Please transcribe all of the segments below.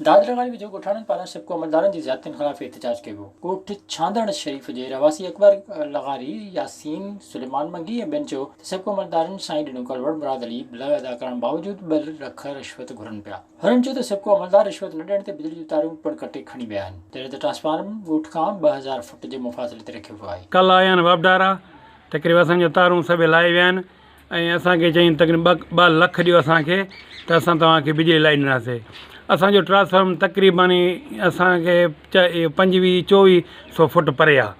दादरा गाड़ी जो ॻोठाणनि पारां सिपको अमलदारनि जी ज़ियादतियुनि ख़िलाफ़ एहतजाज कयो वियो। कोट छांदड़ शरीफ़ जे रवासी अकबर लगारी यासीन सुलेमान मंगी ऐं ॿियनि चयो त सिपको अमलदारनि साईं ॾिनो कलवड़ मुराद अली बिल अदा करण बावजूदि ॿ लख रिश्वत घुरनि पिया। हुननि चयो त सिपको अमलदार रिश्वत न ॾियण ते बिजली जूं तारूं पिणु कटे खणी विया आहिनि। तॾहिं त ट्रांसफार्मर ॻोठ खां 2000 फुट जे मुफ़ासिले ते रखियो वियो आहे। कल्ह आया आहिनि वापडारा, तक़रीबन असांजो तारूं सभु लाहे विया आहिनि ऐं असांखे चई तक़रीबन 2 लख ॾियो असांखे त असां तव्हांखे बिजली लाई ॾींदासीं। असांजो ट्रांसफार्मर तक़रीबन असांखे 2400 फुट परे आहे।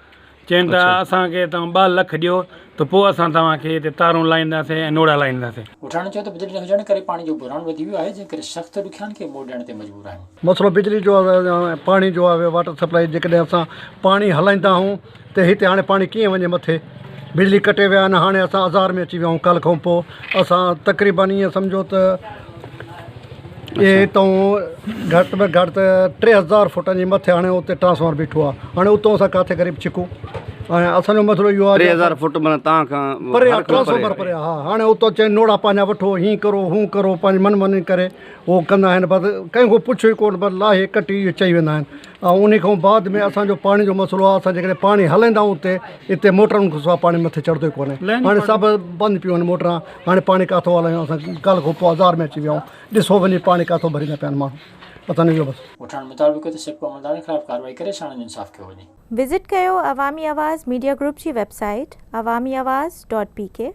चवनि था असांखे तव्हां 2 लख ॾियो त पोइ असां तव्हांखे हिते तारूं लाहींदासीं ऐं नोड़ा लाहींदासीं। ॻोठाणे चयो त बिजली न हुजण करे पाणी जो बुरान वधी वियो आहे, जंहिं करे सख़्तु ॾुखियानि खे मोड़ ॾियण ते मजबूर आहिनि। मसइलो बिजली जो आहे, पाणी जो आहे, वाटर सप्लाई जेकॾहिं असां पाणी हलाईंदा आहियूं त हिते हाणे पाणी कीअं वञे मथे। बिजली कटे विया आहिनि, हाणे असां आज़ार में अची विया आहियूं। कल्ह खां पोइ असां तक़रीबन ईअं सम्झो त इहे हितां घटि में घटि 3000 फुटनि जे मथे हाणे उते ट्रांसफार्मर बीठो आहे। हाणे उतां असां किथे ग़रीब छिकूं। ऐं असांजो मसइलो इहो आहे 3000 फुट माना तव्हां खां परे आहे, ट्रांसफार्मर परे आहे। हा, हाणे उतां चवनि नोड़ा पंहिंजा वठो, हीअं करो हूं करो, पंहिंजी मनमानी करे उहो कंदा आहिनि। बसि कंहिं खां पुछो ई कोन, बसि लाहे कटी इहो चई वेंदा आहिनि। ऐं उन खां बाद में असांजो पाणी जो मसइलो आहे। असां जेकॾहिं पाणी हलाईंदा आहियूं उते हिते मोटरुनि खां सवाइ पाणी मथे चढ़ंदो ई कोन्हे। हाणे सभु बंदि पियूं आहिनि मोटरां। हाणे पाणी किथां हलायूं असां? कल्ह खां पोइ आज़ार में अची विया आहियूं। ॾिसो वञी पाणी किथां भरींदा पिया आहिनि माण्हू। असांजो इहो बसि ॻोठाणे मुताबिक़ त सिपको अमलदारनि ख़िलाफ़ कार्रवाई करे साणनि इंसाफ़ कयो वञे। विज़िट कयो अवामी आवाज़ मीडिया ग्रुप जी वेबसाइट awamiawaz.pk